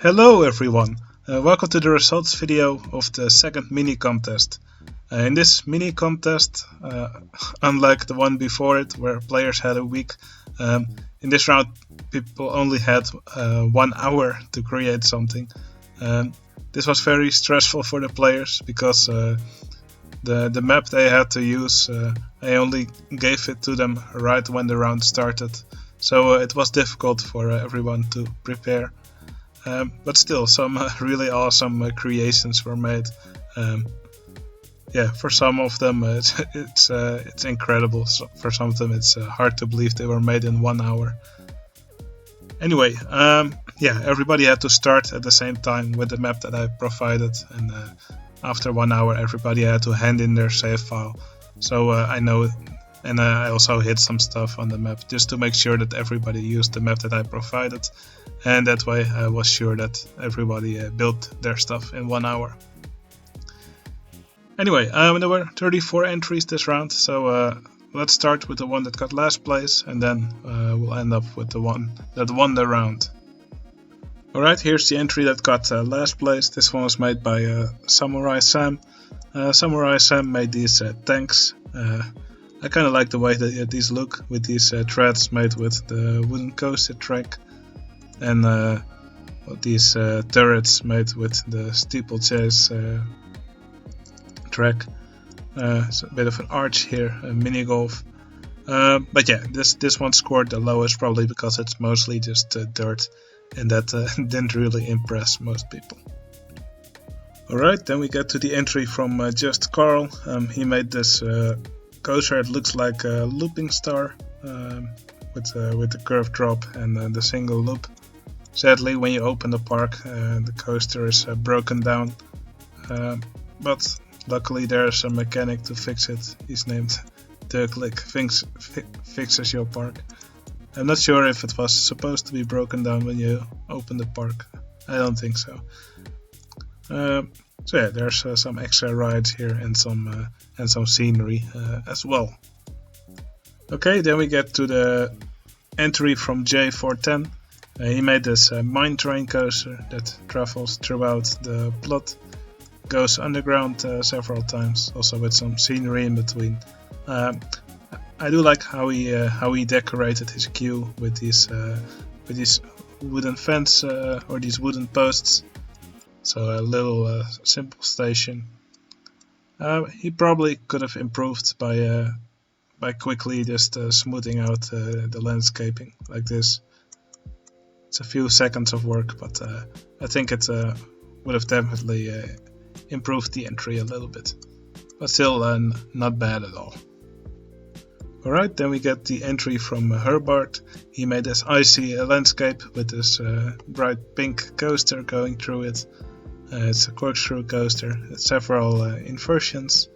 Hello everyone, welcome to the results video of the second mini contest. In this mini contest, unlike the one before it where players had a week, in this round people only had 1 hour to create something. This was very stressful for the players because the map they had to use, I only gave it to them right when the round started, so it was difficult for everyone to prepare. But still, some really awesome creations were made. Yeah, for some of them it's incredible. So for some of them it's hard to believe they were made in 1 hour. Anyway, yeah, everybody had to start at the same time with the map that I provided, and after 1 hour everybody had to hand in their save file. So I know, and I also hid some stuff on the map just to make sure that everybody used the map that I provided, and that way I was sure that everybody built their stuff in 1 hour. Anyway, there were 34 entries this round, so let's start with the one that got last place, and then we'll end up with the one that won the round. Alright, here's the entry that got last place. This one was made by Samurai Sam. Samurai Sam made these tanks. I kind of like the way that these look, with these treads made with the wooden coaster track, and these turrets made with the steeplechase track. It's a bit of an arch here, a mini golf. But yeah, this one scored the lowest, probably because it's mostly just dirt, and that didn't really impress most people. Alright, then we get to the entry from Just Carl. He made this coaster. It looks like a looping star with the curved drop and the single loop. Sadly, when you open the park, the coaster is broken down, but luckily there's a mechanic to fix it. He's named Dueling, fixes your park. I'm not sure if it was supposed to be broken down when you open the park. I don't think so. So yeah, there's some extra rides here and some scenery as well. Okay, then we get to the entry from J410. He made this mine train coaster that travels throughout the plot, goes underground several times, also with some scenery in between. I do like how he decorated his queue with these wooden fence or these wooden posts. So a little simple station. He probably could have improved by quickly just smoothing out the landscaping like this. It's a few seconds of work, but I think it would have definitely improved the entry a little bit. But still not bad at all. Alright, then we get the entry from Herbart. He made this icy landscape with this bright pink coaster going through it. It's a corkscrew coaster, it's several inversions.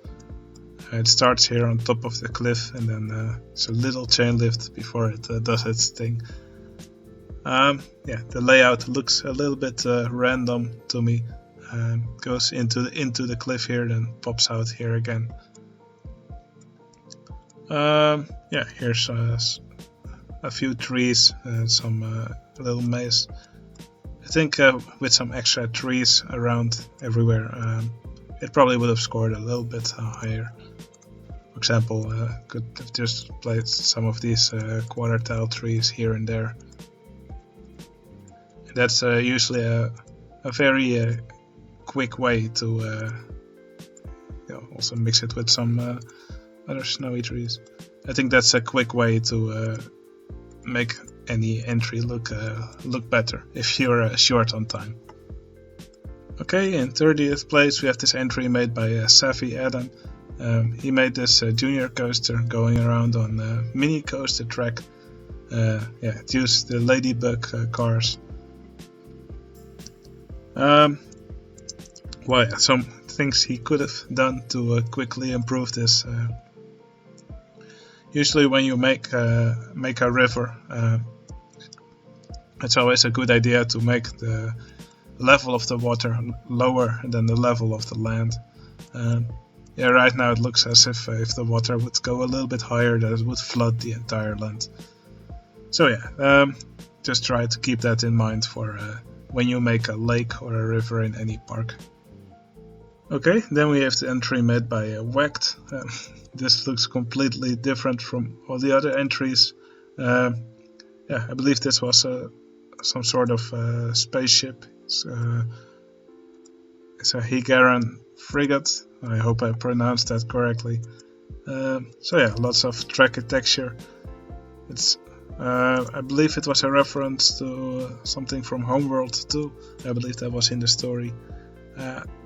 It starts here on top of the cliff, and then it's a little chain lift before it does its thing. Yeah, the layout looks a little bit random to me. Goes into the cliff here, then pops out here again. Yeah, here's a few trees, some little maze. I think with some extra trees around everywhere, it probably would have scored a little bit higher. For example, could have just placed some of these quarter tile trees here and there. And that's usually a very quick way to also mix it with some other snowy trees. I think that's a quick way to make any entry look better if you're short on time. Okay, in 30th place we have this entry made by Savvy Adam. He made this junior coaster going around on a mini coaster track. Yeah, it used the Ladybug cars. Well, yeah, some things he could have done to quickly improve this. Usually when you make a river, it's always a good idea to make the level of the water lower than the level of the land. Yeah, right now it looks as if the water would go a little bit higher, that it would flood the entire land. So yeah, just try to keep that in mind for when you make a lake or a river in any park. Okay, then we have the entry made by Whacked. This looks completely different from all the other entries. Yeah, I believe this was some sort of spaceship. It's a Higaran frigate. I hope I pronounced that correctly. So yeah, lots of tracker texture. It's I believe it was a reference to something from Homeworld 2. I believe that was in the story.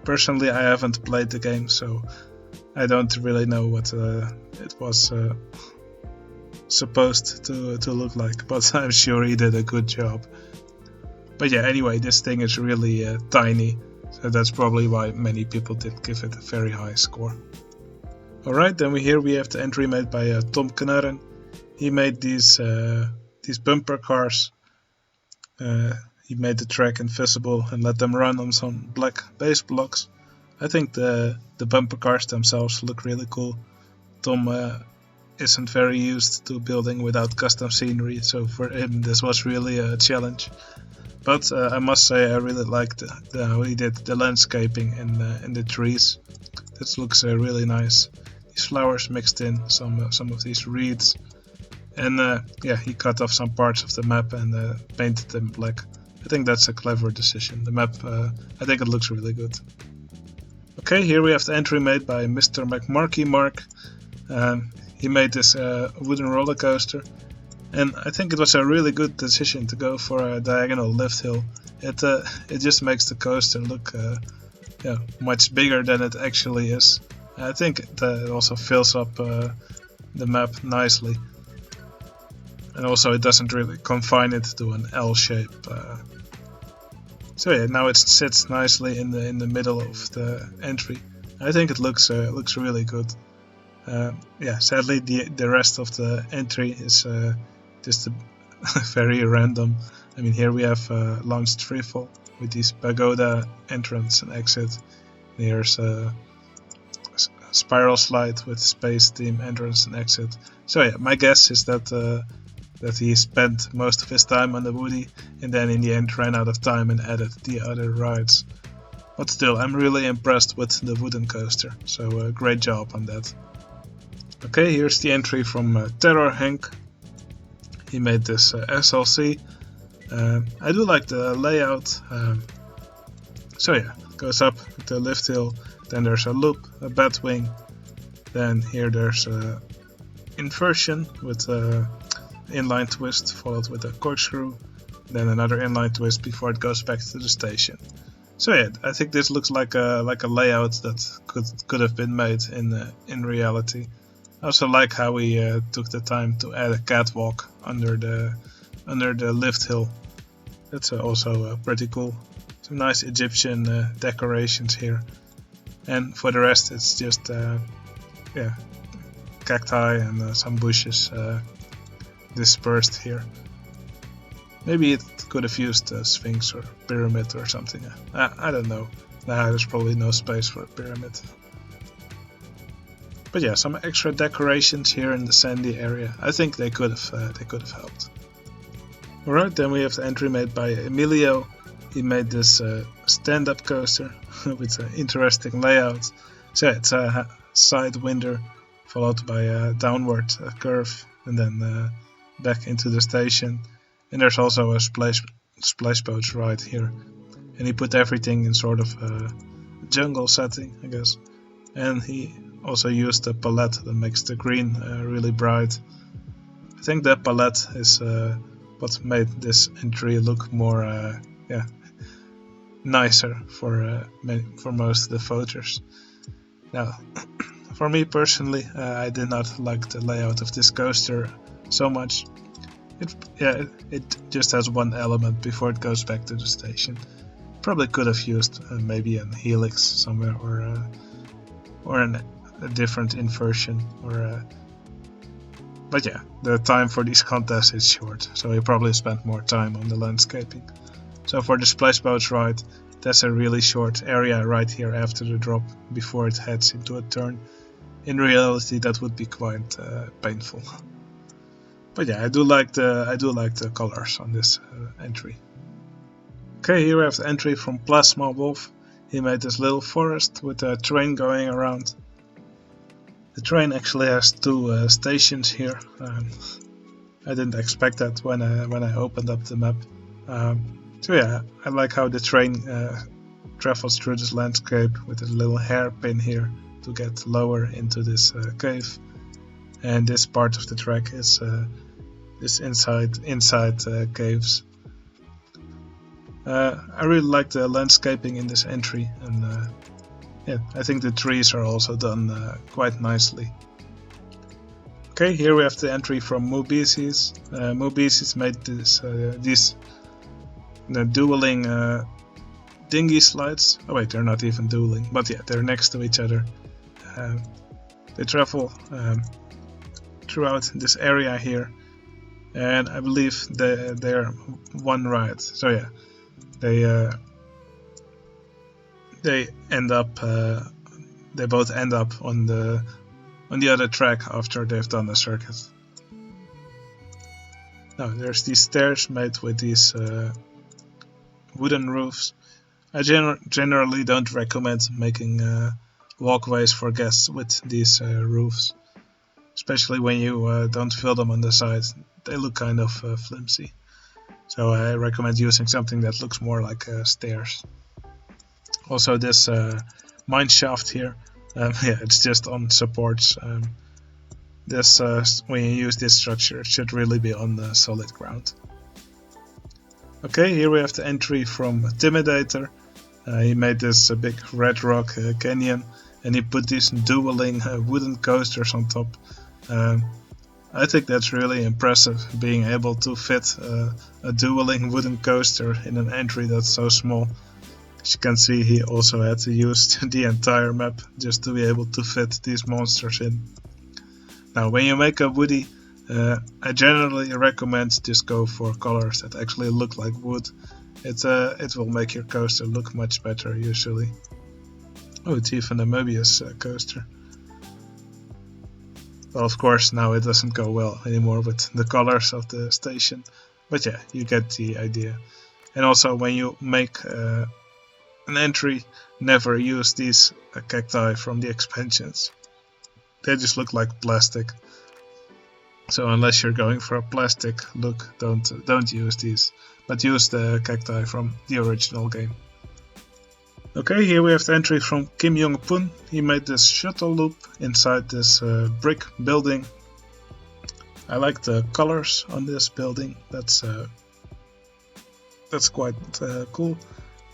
Personally, I haven't played the game, so I don't really know what it was supposed to look like, but I'm sure he did a good job. But yeah, anyway, this thing is really tiny, so that's probably why many people did give it a very high score. Alright, then here we have the entry made by Tom Knarren. He made these bumper cars. He made the track invisible and let them run on some black base blocks. I think the bumper cars themselves look really cool. Tom isn't very used to building without custom scenery, so for him this was really a challenge. But I must say I really liked how he did the landscaping in the trees. This looks really nice. These flowers mixed in, some of these reeds. And yeah, he cut off some parts of the map and painted them black. I think that's a clever decision. The map, I think it looks really good. Okay, here we have the entry made by Mr. McMarky Mark. He made this wooden roller coaster, and I think it was a really good decision to go for a diagonal lift hill. It just makes the coaster look yeah, much bigger than it actually is. I think it also fills up the map nicely. And also it doesn't really confine it to an L shape. So yeah, now it sits nicely in the middle of the entry. I think it looks really good. Yeah, sadly the rest of the entry is just very random. I mean, here we have launched freefall with these pagoda entrance and exit. Here's a spiral slide with space theme entrance and exit. So yeah, my guess is that he spent most of his time on the Woody and then in the end ran out of time and added the other rides. But still, I'm really impressed with the wooden coaster, so great job on that. Okay, here's the entry from Terror Hank. He made this SLC. I do like the layout. So yeah, it goes up the lift hill, then there's a loop, a bat wing, then here there's a inversion with inline twist followed with a corkscrew, then another inline twist before it goes back to the station. So yeah, I think this looks like a layout that could have been made in reality. I also like how we took the time to add a catwalk under the lift hill. That's also pretty cool. Some nice Egyptian decorations here, and for the rest it's just yeah, cacti and some bushes dispersed here. Maybe it could have used a sphinx or pyramid or something. I don't know. There's probably no space for a pyramid. But yeah, some extra decorations here in the sandy area. I think they could have helped. Alright, then we have the entry made by Emilio. He made this stand-up coaster with an interesting layout. So it's a side winder followed by a downward curve and then back into the station. And there's also a splash boat ride here. And he put everything in sort of a jungle setting, I guess. And he also used a palette that makes the green really bright. I think that palette is what made this entry look more yeah, nicer for most of the voters. Now, for me personally, I did not like the layout of this coaster so much. It just has one element before it goes back to the station. Probably could have used maybe a helix somewhere or a different inversion but yeah, the time for these contests is short, so he probably spent more time on the landscaping. So for the splash boat ride, that's a really short area right here after the drop before it heads into a turn. In reality, that would be quite painful. But yeah, I do like the colors on this entry. Okay, here we have the entry from Plasma Wolf. He made this little forest with a train going around. The train actually has two stations here. I didn't expect that when I opened up the map. So yeah, I like how the train travels through this landscape with a little hairpin here to get lower into this cave. And this part of the track is this inside caves. I really like the landscaping in this entry, and yeah, I think the trees are also done quite nicely. Okay, here we have the entry from Mubisis. Mubisis made these dueling dinghy slides. Oh wait, they're not even dueling, but yeah, they're next to each other. They travel throughout this area here, and I believe they're one ride. So yeah, they end up they both end up on the other track after they've done a circuit. Now there's these stairs made with these wooden roofs. I generally don't recommend making walkways for guests with these roofs, especially when you don't fill them on the side. They look kind of flimsy. So I recommend using something that looks more like stairs. Also this mine shaft here, yeah, it's just on supports. This when you use this structure, it should really be on the solid ground. Okay, here we have the entry from Intimidator. He made this big red rock canyon, and he put these dueling wooden coasters on top. I think that's really impressive, being able to fit a dueling wooden coaster in an entry that's so small. As you can see, he also had to use the entire map just to be able to fit these monsters in. Now, when you make a woody, I generally recommend just go for colors that actually look like wood. It will make your coaster look much better usually. Oh, it's even a Möbius coaster. Well, of course, now it doesn't go well anymore with the colors of the station, but yeah, you get the idea. And also, when you make an entry, never use these cacti from the expansions. They just look like plastic. So unless you're going for a plastic look, don't use these, but use the cacti from the original game. Okay, here we have the entry from Kim Jong-pun. He made this shuttle loop inside this brick building. I like the colors on this building. That's quite cool,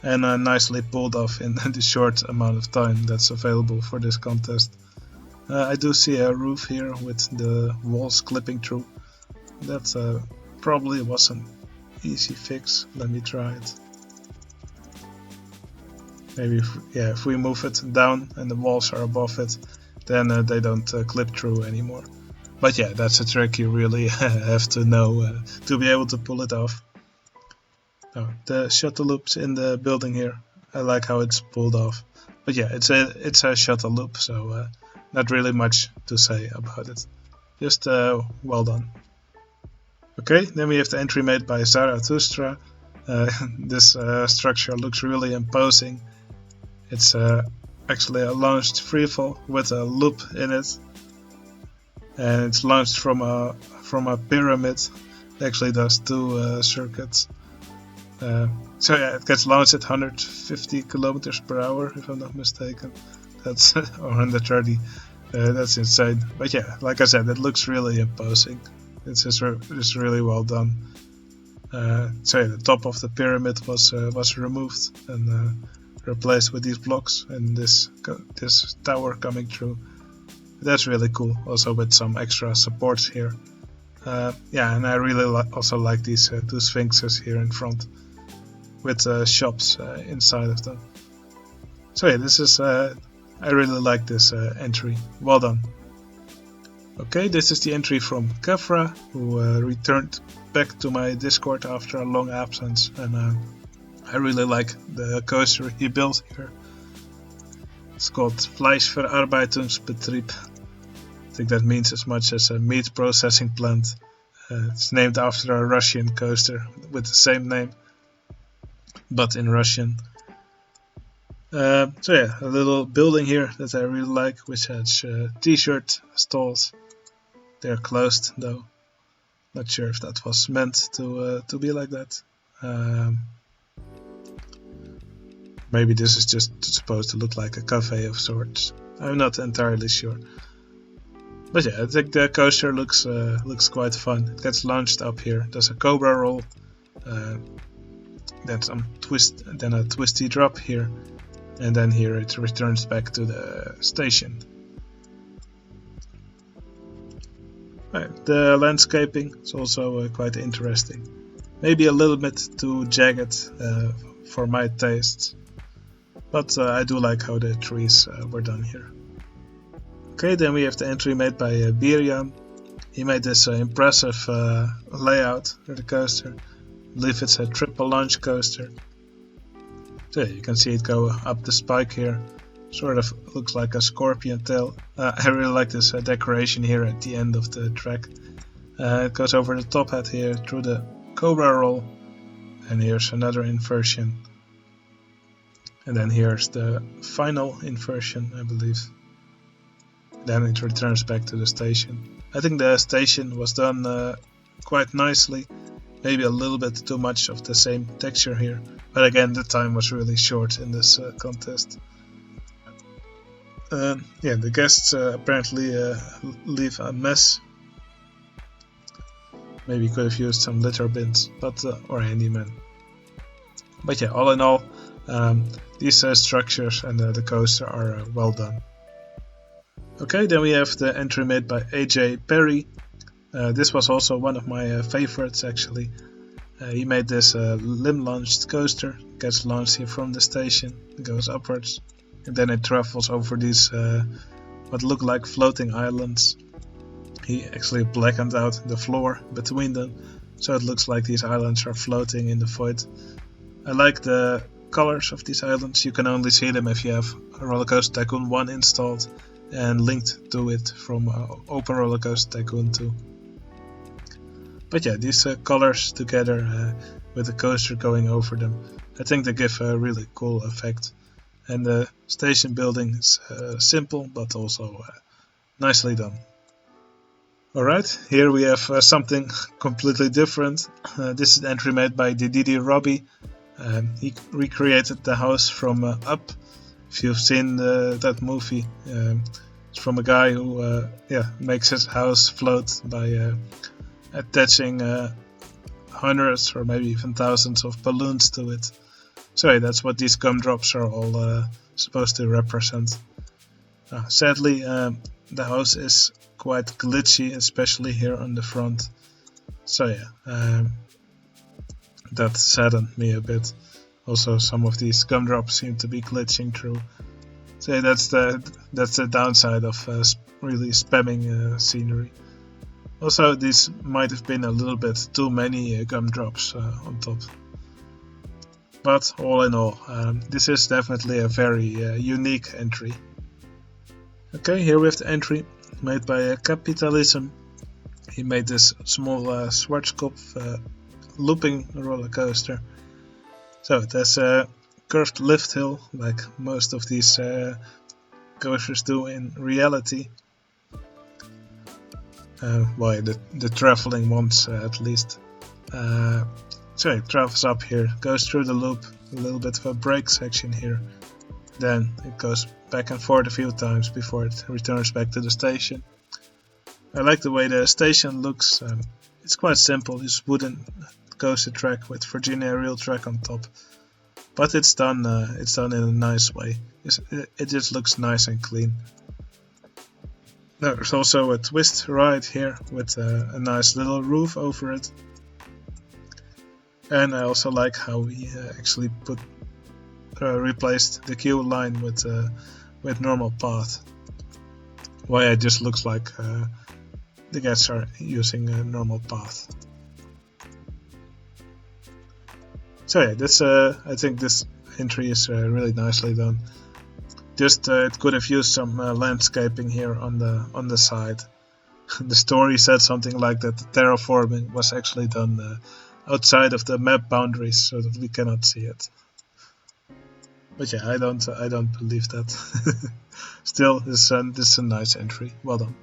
and nicely pulled off in the short amount of time that's available for this contest. I do see a roof here with the walls clipping through. That probably was an easy fix. Let me try it. Maybe if we move it down and the walls are above it, then they don't clip through anymore. But yeah, that's a trick you really have to know to be able to pull it off. Now, the shuttle loops in the building here, I like how it's pulled off. But yeah, it's a shuttle loop, so not really much to say about it. Just well done. Okay, then we have the entry made by Zarathustra. This structure looks really imposing. It's actually a launched freefall with a loop in it, and it's launched from a pyramid. It actually does two circuits. So yeah, it gets launched at 150 kilometers per hour, if I'm not mistaken. That's or 130. That's insane. But yeah, like I said, it looks really imposing. It's just really well done. So yeah, the top of the pyramid was removed and replaced with these blocks and this tower coming through. That's really cool. Also with some extra supports here. Yeah, and I really also like these two sphinxes here in front with shops inside of them. So yeah, this is I really like this entry. Well done. Okay, this is the entry from Kefra, who returned back to my Discord after a long absence, and I really like the coaster he built here. It's called Fleischverarbeitungsbetrieb. I think that means as much as a meat processing plant. It's named after a Russian coaster with the same name. but in Russian. So yeah, a little building here that I really like, which has t-shirt stalls. They're closed though. Not sure if that was meant to be like that. Maybe this is just supposed to look like a cafe of sorts. I'm not entirely sure. But yeah, I think the coaster looks quite fun. It gets launched up here. There's a cobra roll, then a twisty drop here, and then here it returns back to the station. Right, the landscaping is also quite interesting. Maybe a little bit too jagged for my tastes, but I do like how the trees were done here. Okay, then we have the entry made by Birjan. He made this impressive layout for the coaster. I believe it's a triple launch coaster. So you can see it go up the spike here. Sort of looks like a scorpion tail. I really like this decoration here at the end of the track. It goes over the top hat here through the cobra roll. And here's another inversion. And then here's the final inversion, I believe. Then it returns back to the station. I think the station was done quite nicely. Maybe a little bit too much of the same texture here. But again, the time was really short in this contest. Yeah, the guests apparently leave a mess. Maybe could have used some litter bins, but or handyman. But yeah, all in all, these structures and the coaster are well done. Okay, then we have the entry made by AJ Perry. This was also one of my favorites actually. He made this limb launched coaster. Gets launched here from the station, goes upwards, and then it travels over these what look like floating islands. He actually blackened out the floor between them, so it looks like these islands are floating in the void. I like the colors of these islands. You can only see them if you have Roller Coaster Tycoon 1 installed and linked to it from Open Roller Coaster Tycoon 2. But yeah, these colors together with the coaster going over them, I think they give a really cool effect. And the station building is simple but also nicely done. Alright, here we have something completely different. This is an entry made by Didi Robbie. He recreated the house from Up. If you've seen that movie, it's from a guy who makes his house float by attaching hundreds or maybe even thousands of balloons to it. So yeah, that's what these gumdrops are all supposed to represent. Sadly, the house is quite glitchy, especially here on the front. So yeah, that saddened me a bit. Also, some of these gumdrops seem to be glitching through. So yeah, that's the downside of really spamming scenery. Also, these might have been a little bit too many gumdrops on top. But all in all, this is definitely a very unique entry. Okay, here we have the entry made by Capitalism. He made this small Schwarzkopf looping roller coaster. So it has a curved lift hill, like most of these coasters do in reality. Well, the traveling ones at least. So it travels up here, goes through the loop, a little bit of a brake section here. Then it goes back and forth a few times before it returns back to the station. I like the way the station looks. It's quite simple, just wooden coaster track with Virginia rail track on top. But it's done in a nice way. It just looks nice and clean. There's also a twist ride here with a nice little roof over it. And I also like how we actually replaced the queue line with normal path. Why it just looks like the guests are using a normal path. So yeah, this I think this entry is really nicely done. Just it could have used some landscaping here on the side. The story said something like that the terraforming was actually done outside of the map boundaries so that we cannot see it. But yeah, I don't believe that. Still, this is a nice entry. Well done.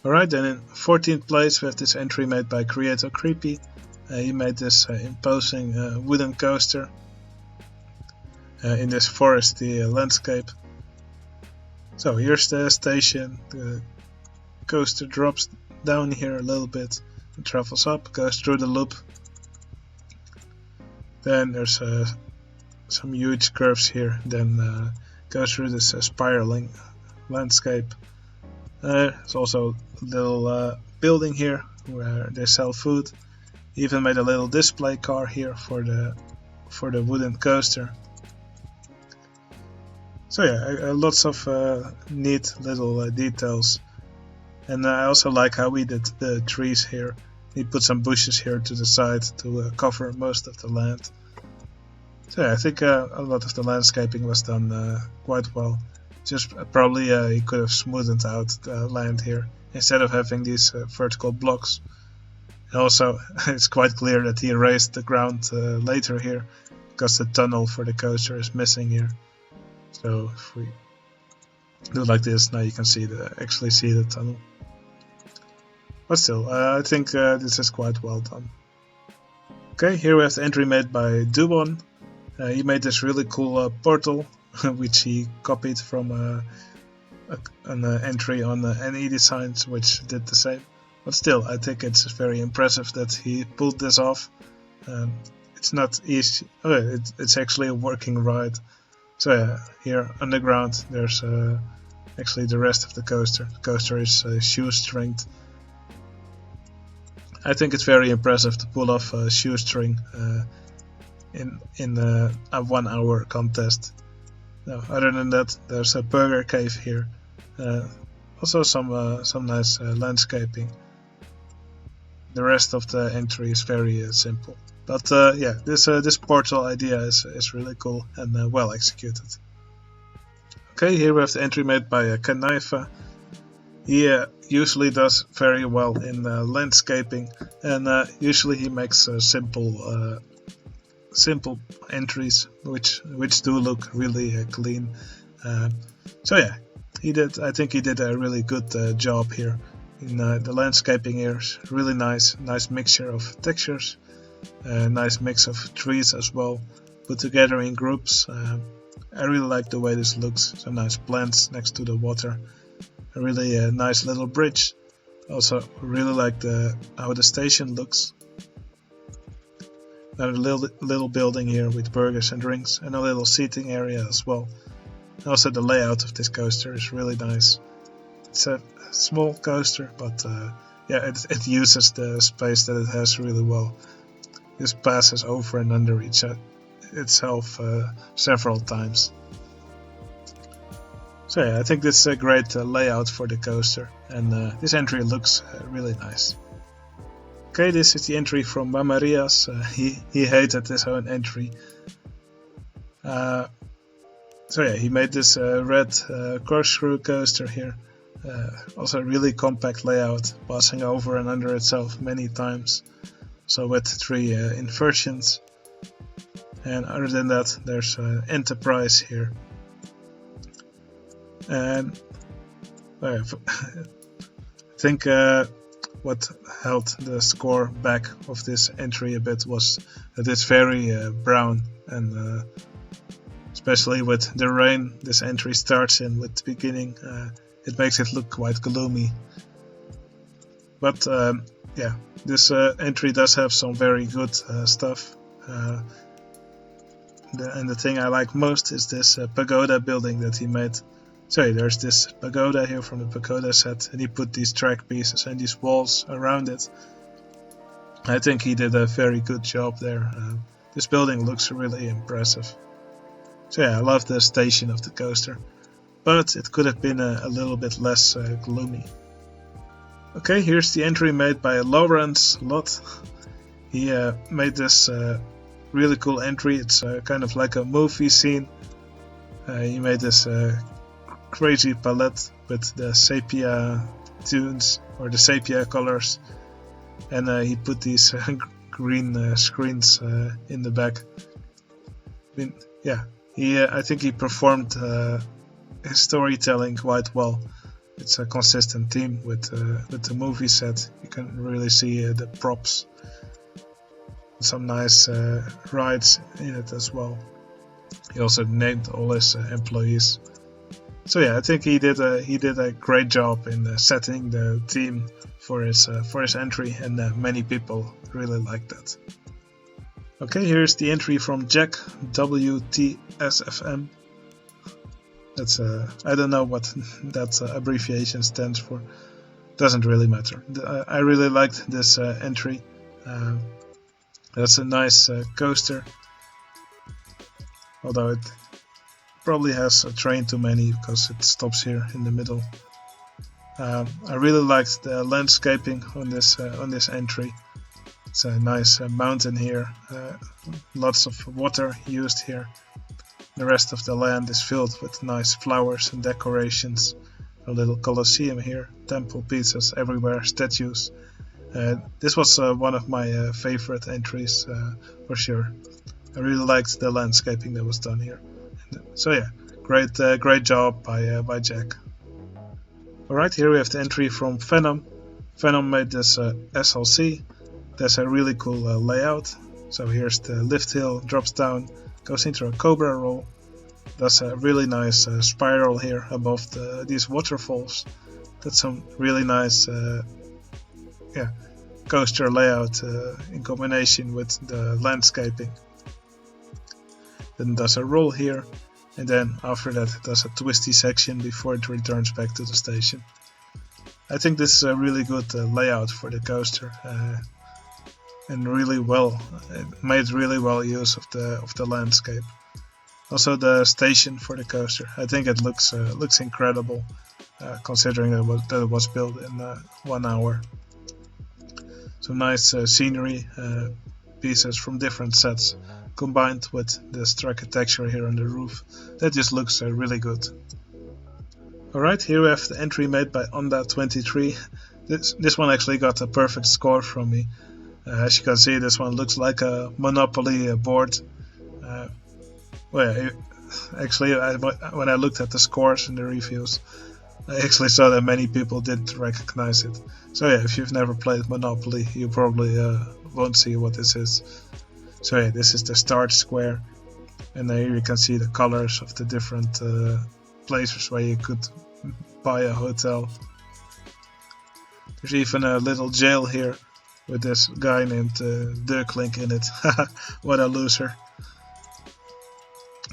Alright, then in 14th place we have this entry made by Creator Creepy. He made this imposing wooden coaster in this foresty landscape. So here's the station. The coaster drops down here a little bit and travels up, goes through the loop. Then there's some huge curves here, then goes through this spiraling landscape. There's also a little building here where they sell food. Even made a little display car here for the wooden coaster. So yeah, lots of neat little details. And I also like how he did the trees here. He put some bushes here to the side to cover most of the land. So yeah, I think a lot of the landscaping was done quite well. Just probably he could have smoothed out the land here instead of having these vertical blocks. And also, it's quite clear that he raised the ground later here because the tunnel for the coaster is missing here. So if we do it like this, now you can actually see the tunnel. But still, I think this is quite well done. Okay, here we have the entry made by Dueling. He made this really cool portal, which he copied from an entry on NE Designs, which did the same. But still, I think it's very impressive that he pulled this off. It's not easy. It's actually a working ride. So yeah, here underground there's actually the rest of the coaster. The coaster is shoestringed. I think it's very impressive to pull off a shoestring in a 1 hour contest. Now, other than that, there's a burger cave here. Also some nice landscaping. The rest of the entry is very simple. But yeah, this portal idea is really cool and well executed. Okay, here we have the entry made by Kanaifa. He usually does very well in landscaping, and usually he makes simple entries which do look really clean. So yeah, I think he did a really good job here. In the landscaping here is really nice mixture of textures, nice mix of trees as well, put together in groups. I really like the way this looks. Some nice plants next to the water. A really nice little bridge. Also really like how the station looks. Another little building here with burgers and drinks, and a little seating area as well. Also the layout of this coaster is really nice. It's a small coaster, but yeah, it uses the space that it has really well. This passes over and under itself several times. So yeah, I think this is a great layout for the coaster, and this entry looks really nice. Okay, this is the entry from Mamarias. He hated this own entry. So yeah, he made this red corkscrew coaster here. Also a really compact layout, passing over and under itself many times. So with 3 inversions. And other than that, there's Enterprise here. And I think what held the score back of this entry a bit was that it's very brown, and especially with the rain this entry starts in with the beginning, it makes it look quite gloomy. But yeah, this entry does have some very good stuff. And the thing I like most is this pagoda building that he made. So there's this pagoda here from the pagoda set, and he put these track pieces and these walls around it. I think he did a very good job there. This building looks really impressive. So yeah, I love the station of the coaster, but it could have been a little bit less gloomy. Okay, here's the entry made by Lawrence Lott. He made this really cool entry. It's kind of like a movie scene. He made this crazy palette with the sepia tones or the sepia colors, and he put these green screens in the back. I mean, yeah, I think he performed his storytelling quite well. It's a consistent theme with the movie set. You can really see the props, some nice rides in it as well. He also named all his employees. So yeah, I think he did a great job in setting the theme for his entry, and many people really liked that. Okay, here's the entry from Jack WTSFM. That's I don't know what that abbreviation stands for. Doesn't really matter. I really liked this entry. That's a nice coaster, although it probably has a train too many because it stops here in the middle. I really liked the landscaping on this entry. It's a nice mountain here, lots of water used here. The rest of the land is filled with nice flowers and decorations. A little colosseum here, temple pieces everywhere, statues. This was one of my favorite entries for sure. I really liked the landscaping that was done here. So yeah, great job by Jack. Alright, here we have the entry from Venom. Venom made this SLC. There's a really cool layout. So here's the lift hill, drops down, goes into a cobra roll. Does a really nice spiral here above these waterfalls. That's some really nice coaster layout in combination with the landscaping. Then does a roll here, and then after that it does a twisty section before it returns back to the station. I think this is a really good layout for the coaster, and really well made really well use of the landscape. Also the station for the coaster, I think it looks incredible, considering that it was built in 1 hour. Some nice scenery pieces from different sets combined with this architecture here on the roof. That just looks really good. Alright, here we have the entry made by Onda23. This one actually got a perfect score from me. As you can see, this one looks like a Monopoly board. Actually, when I looked at the scores and the reviews, I actually saw that many people didn't recognize it. So yeah, if you've never played Monopoly, you probably won't see what this is. So yeah, this is the start square, and here you can see the colors of the different places where you could buy a hotel. There's even a little jail here with this guy named Dueling in it. What a loser.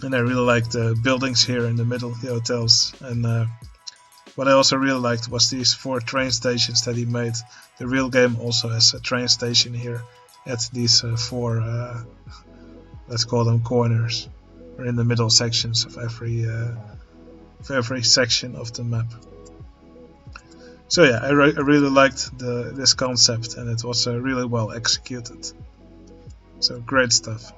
And I really like the buildings here in the middle, the hotels. And what I also really liked was these 4 train stations that he made. The real game also has a train station here at these 4, let's call them corners, or in the middle sections of every section of the map. So yeah, I really liked this concept, and it was really well executed. So great stuff.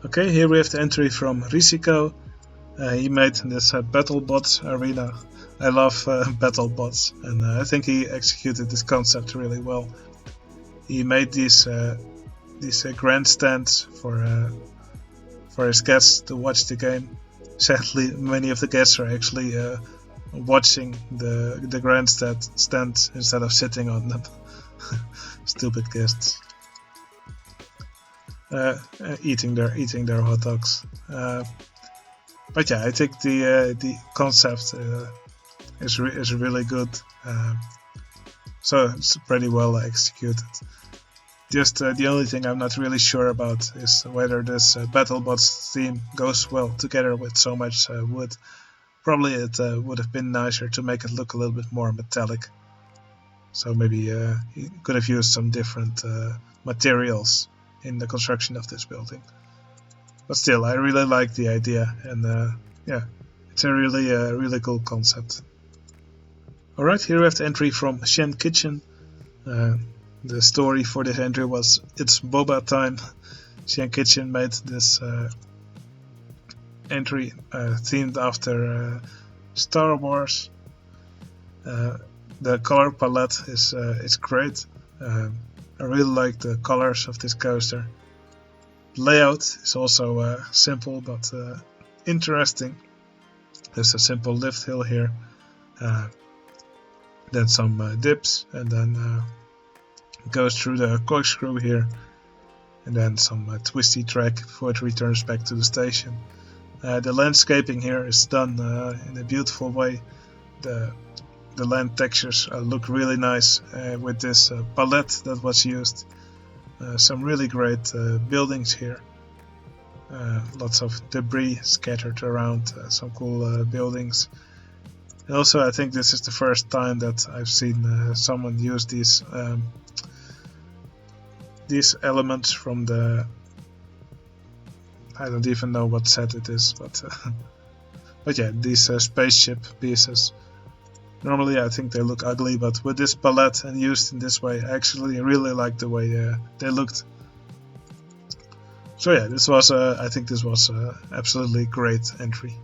Okay, here we have the entry from Risiko. He made this BattleBots arena. I love BattleBots, and I think he executed this concept really well. He made these grandstands for his guests to watch the game. Sadly, many of the guests are actually watching the grandstand instead of sitting on them. Stupid guests. Eating their hot dogs. But yeah, I think the concept is really good. So it's pretty well executed. Just the only thing I'm not really sure about is whether this BattleBots theme goes well together with so much wood. Probably it would have been nicer to make it look a little bit more metallic. So maybe you could have used some different materials in the construction of this building. But still, I really like the idea, and yeah, it's a really cool concept. Alright, here we have the entry from Shen Kitchen. The story for this entry was "It's Boba time." Shen Kitchen made this entry themed after Star Wars. The color palette is great. I really like the colors of this coaster. layout is also simple but interesting. There's a simple lift hill here, then some dips, and then goes through the corkscrew here, and then some twisty track before it returns back to the station. The landscaping here is done in a beautiful way. The land textures look really nice with this palette that was used. Some really great buildings here. Lots of debris scattered around, some cool buildings. And also, I think this is the first time that I've seen someone use these elements from the, I don't even know what set it is, but yeah, these spaceship pieces. Normally I think they look ugly, but with this palette and used in this way, I actually really like the way they looked. So yeah, this was I think this was absolutely great entry.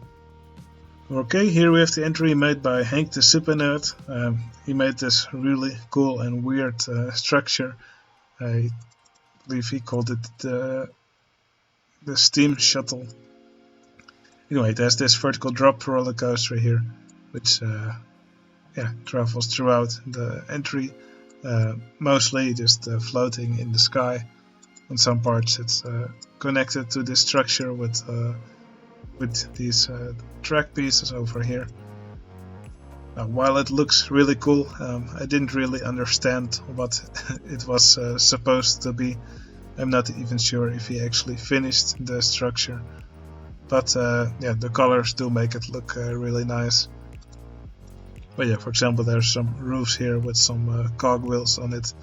Okay, here we have the entry made by Hank the Super Nerd. He made this really cool and weird structure. I believe he called it the steam shuttle. Anyway, there's this vertical drop roller coaster here, which travels throughout the entry, mostly just floating in the sky. On some parts it's connected to this structure with these track pieces over here. While it looks really cool, I didn't really understand what it was supposed to be. I'm not even sure if he actually finished the structure, but the colors do make it look really nice. But yeah, for example, there's some roofs here with some cogwheels on it.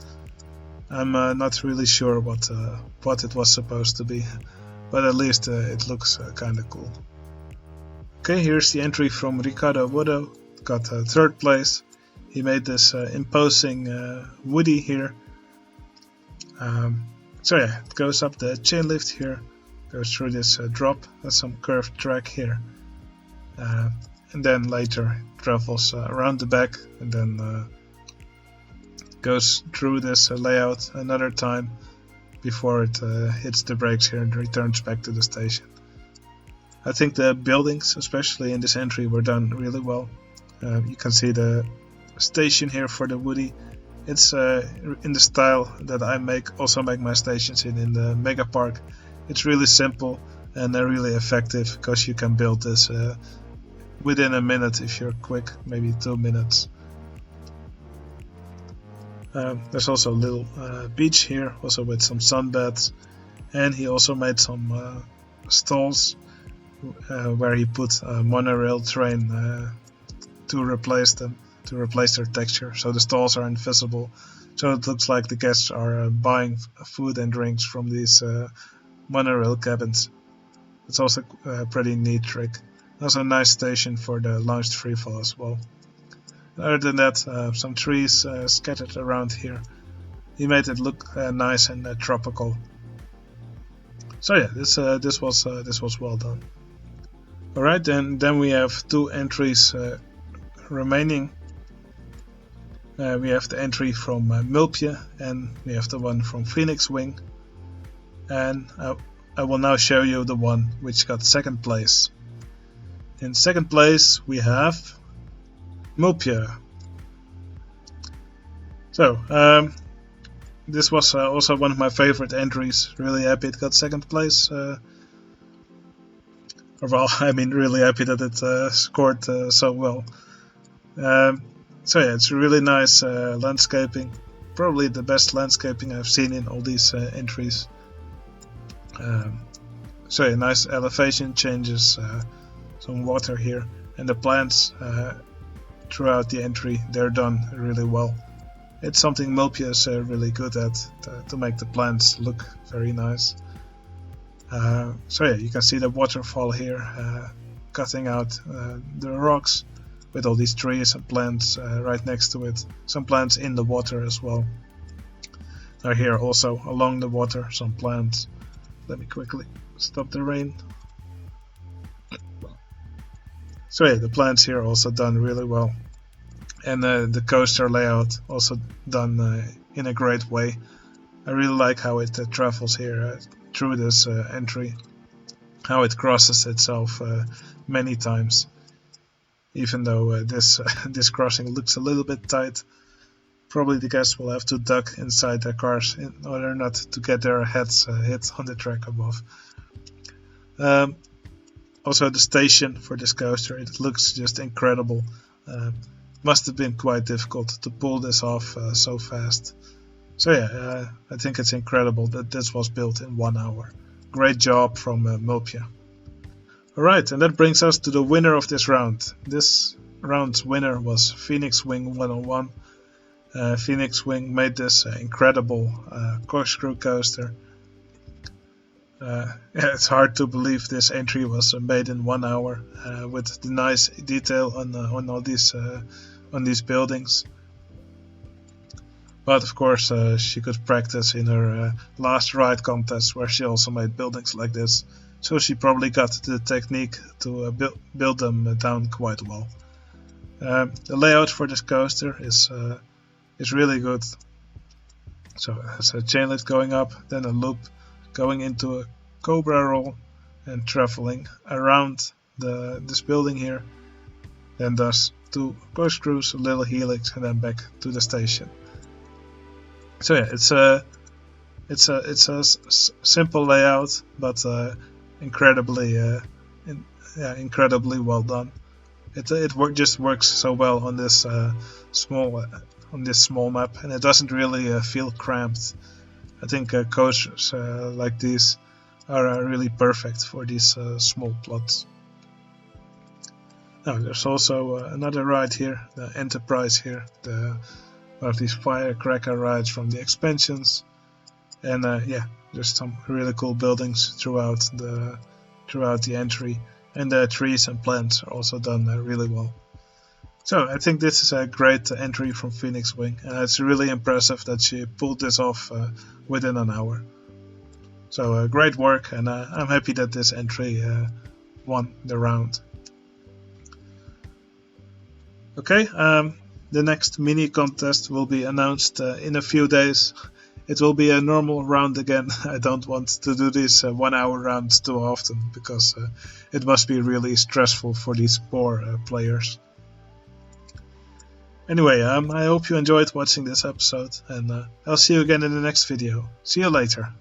I'm not really sure what it was supposed to be, but at least it looks kinda cool. Okay, here's the entry from Ricardo Wodo. Got third place. He made this imposing Woody here. So yeah, it goes up the chain lift here, goes through this drop, there's some curved track here, and then later it travels around the back and then goes through this layout another time before it hits the brakes here and returns back to the station. I think the buildings, especially in this entry, were done really well. You can see the station here for the Woody. It's in the style that I also make my stations in the Mega Park. It's really simple and really effective because you can build this within a minute if you're quick, maybe 2 minutes. There's also a little beach here, also with some sunbeds, and he also made some stalls where he put a monorail train to replace them, to replace their texture, so the stalls are invisible, so it looks like the guests are buying food and drinks from these monorail cabins. It's also a pretty neat trick. Also a nice station for the launched freefall as well. Other than that, some trees scattered around here. He made it look nice and tropical. So yeah, this was well done. Alright, then we have 2 entries remaining. We have the entry from Mulpje and we have the one from Phoenix Wing, and I will now show you the one which got second place. In second place we have Mulpje. So this was also one of my favorite entries. Really happy it got second place. Really happy that it scored so well. So yeah, it's really nice landscaping. Probably the best landscaping I've seen in all these entries. So yeah, nice elevation changes, some water here, and the plants throughout the entry, they're done really well. It's something Mulpje is really good at, to make the plants look very nice. So yeah, you can see the waterfall here, cutting out the rocks with all these trees and plants right next to it. Some plants in the water as well. Are here also along the water, some plants. Let me quickly stop the rain. So yeah, the plants here are also done really well. And the coaster layout also done in a great way. I really like how it travels here. through this entry, how it crosses itself many times. Even though this this crossing looks a little bit tight, probably the guests will have to duck inside their cars in order not to get their heads hit on the track above. Also, the station for this coaster, it looks just incredible. Must have been quite difficult to pull this off so fast. So yeah, I think it's incredible that this was built in 1 hour. Great job from Mulpia. Alright, and that brings us to the winner of this round. This round's winner was Phoenix Wing 101. Phoenix Wing made this incredible corkscrew coaster. Yeah, it's hard to believe this entry was made in 1 hour with the nice detail on all these on these buildings. But of course, she could practice in her last ride contest, where she also made buildings like this. So she probably got the technique to build them down quite well. The layout for this coaster is really good. So it has a chain lift going up, then a loop going into a cobra roll and traveling around this building here. Then does 2 corkscrews, a little helix, and then back to the station. So yeah, it's a simple layout, but incredibly well done. It just works so well on this small map, and it doesn't really feel cramped. I think coasters like these are really perfect for these small plots. Now there's also another ride here, the Enterprise here, one of these firecracker rides from the expansions, and yeah, there's some really cool buildings throughout the entry, and the trees and plants are also done really well. So I think this is a great entry from Phoenix Wing, and it's really impressive that she pulled this off within an hour. So great work, and I'm happy that this entry won the round. Okay, the next mini contest will be announced in a few days. It will be a normal round again. I don't want to do these 1 hour rounds too often, because it must be really stressful for these poor players. Anyway, I hope you enjoyed watching this episode, and I'll see you again in the next video. See you later.